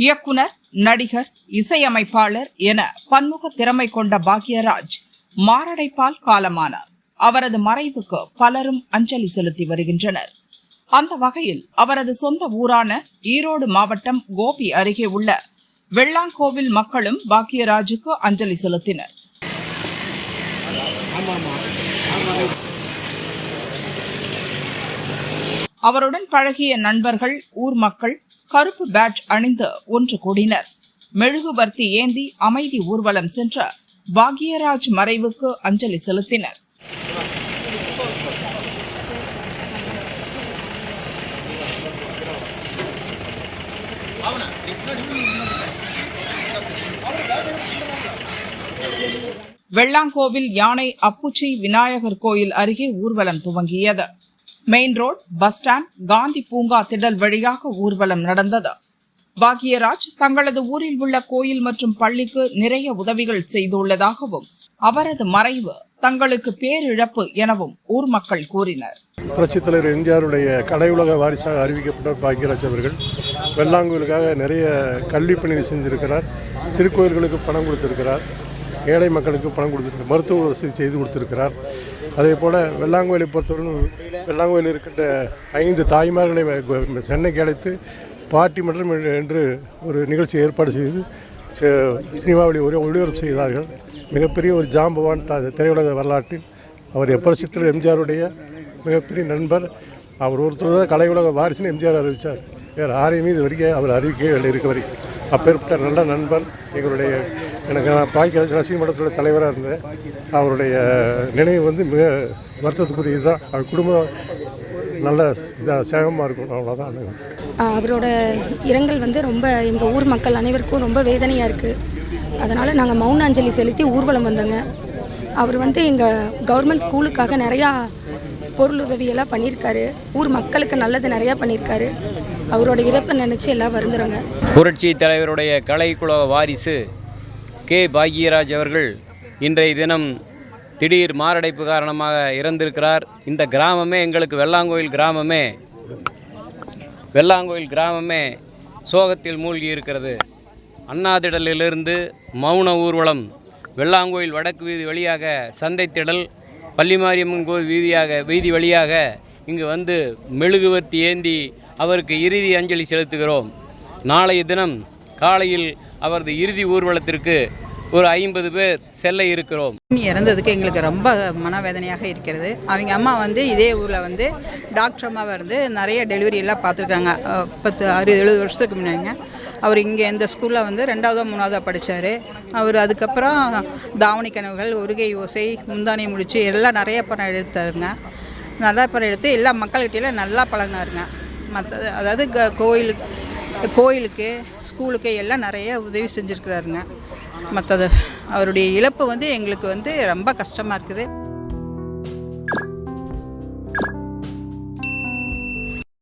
இயக்குனர், நடிகர், இசையமைப்பாளர் என பன்முக திறமை கொண்ட பாக்யராஜ் மாரடைப்பால் காலமானார். அவரது மறைவுக்கு பலரும் அஞ்சலி செலுத்தி வருகின்றனர். அந்த வகையில் அவரது சொந்த ஊரான ஈரோடு மாவட்டம் கோபி அருகே உள்ள வெள்ளாங்கோவில் மக்களும் பாக்யராஜுக்கு அஞ்சலி செலுத்தினர். அவருடன் பழகிய நண்பர்கள், ஊர் மக்கள் கருப்பு பேட்ஜ் அணிந்து ஒன்று கூடினர். மெழுகுவர்த்தி ஏந்தி அமைதி ஊர்வலம் சென்ற பாக்யராஜ் மறைவுக்கு அஞ்சலி செலுத்தினர். வெள்ளாங்கோவில் யானை அப்புச்சி விநாயகர் கோயில் அருகே ஊர்வலம் துவங்கியது. Main road, bus stand, Gandhi பூங்கா திடல் வழியாக ஊர்வலம் நடந்தது. பாக்யராஜ் தங்களது ஊரில் உள்ள கோயில் மற்றும் பள்ளிக்கு நிறைய உதவிகள் செய்துள்ளதாகவும் அவரது மறைவு தங்களுக்கு பேரிழப்பு எனவும் ஊர் மக்கள் கூறினர். புரட்சித் தலைவர் எம்ஜிஆருடைய கலையுலக வாரிசாக அறிவிக்கப்பட்ட பாக்யராஜ் அவர்கள் வெள்ளாங்கோவிலுக்காக நிறைய கல்வி பணி செஞ்சிருக்கிறார். திருக்கோயில்களுக்கு பணம் கொடுத்திருக்கிறார். ஏழை மக்களுக்கு பணம் கொடுத்துருக்கார். மருத்துவ வசதி செய்து கொடுத்திருக்கிறார். அதே போல் வெள்ளாங்கோவிலை பொறுத்தவரை வெள்ளாங்கோவில் இருக்கின்ற 5 தாய்மார்களை சென்னைக்கு அழைத்து பாட்டி மன்றம் என்று ஒரு நிகழ்ச்சி ஏற்பாடு செய்து சினிமாவில் ஒளிபரப்பு செய்தார்கள். மிகப்பெரிய ஒரு ஜாம்பவான் திரையுலக வரலாற்றில் அவர் புரட்சித் எம்ஜிஆருடைய மிகப்பெரிய நண்பர். அவர் ஒருத்தர் தான் கலையுலக வாரிசுன்னு எம்ஜிஆர் அறிவித்தார். வேறு யாரையுமே இது வரைக்கும் அவர் அறிவிக்கவே இருக்க வரைக்கும். அப்பேற்பட்ட நல்ல நண்பர் எங்களுடைய. எனக்கு நான் பாக்யராஜ் ரசிக மன்றத்தோட தலைவராக இருந்தேன். அவருடைய நினைவு மிக வருத்தத்துக்குரியது தான். அவர் குடும்பம் நல்ல சேகமாக இருக்கும், அவ்வளோதான். அவரோட இரங்கல் ரொம்ப எங்கள் ஊர் மக்கள் அனைவருக்கும் ரொம்ப வேதனையாக இருக்குது. அதனால் நாங்கள் மௌன அஞ்சலி செலுத்தி ஊர்வலம் வந்தோங்க. அவர் எங்கள் கவர்மெண்ட் ஸ்கூலுக்காக நிறையா பொருள் உதவியெல்லாம் பண்ணியிருக்காரு. ஊர் மக்களுக்கு நல்லது நிறையா பண்ணியிருக்காரு. அவரோட இறப்பை நினச்சி எல்லாம் வருந்துறோங்க. புரட்சி தலைவருடைய கலைக்குலக வாரிசு கே. பாக்யராஜ் அவர்கள் இன்றைய தினம் திடீர் மாரடைப்பு காரணமாக இறந்திருக்கிறார். இந்த கிராமமே எங்களுக்கு வெள்ளாங்கோவில் கிராமமே சோகத்தில் மூழ்கி இருக்கிறது. அண்ணாதிடலிலிருந்து மௌன ஊர்வலம் வெள்ளாங்கோவில் வடக்கு வீதி வழியாக சந்தைத்திடல், பள்ளிமாரியம்மன் கோவில் வீதி வழியாக இங்கு மெழுகுவர்த்தி ஏந்தி அவருக்கு இறுதி அஞ்சலி செலுத்துகிறோம். நாளைய தினம் காலையில் அவரது இறுதி ஊர்வலத்திற்கு ஒரு 50 பேர் செல்ல இருக்கிறோம். இறந்ததுக்கு எங்களுக்கு ரொம்ப மனவேதனையாக இருக்கிறது. அவங்க அம்மா இதே ஊரில் டாக்டர் அம்மாவை நிறைய டெலிவரி எல்லாம் பார்த்துருக்காங்க. 60-70 வருஷத்துக்கு முன்னாடிங்க. அவர் இங்கே இந்த ஸ்கூலில் 2வது 3வது படித்தார். அவர் அதுக்கப்புறம் தாவணி கனவுகள், ஒருகை ஓசை, முந்தானி முடிச்சு எல்லாம் நிறைய படம் எடுத்தாருங்க. நல்லா படம் எடுத்து எல்லா மக்கள்கிட்டையும் நல்லா பழகினாருங்க. அதாவது கோயிலுக்கு ஸ்கூலுக்கு எல்லாம் நிறைய உதவி செஞ்சுருக்கிறாருங்க. மற்றது அவருடைய இழப்பு எங்களுக்கு ரொம்ப கஷ்டமாக இருக்குது.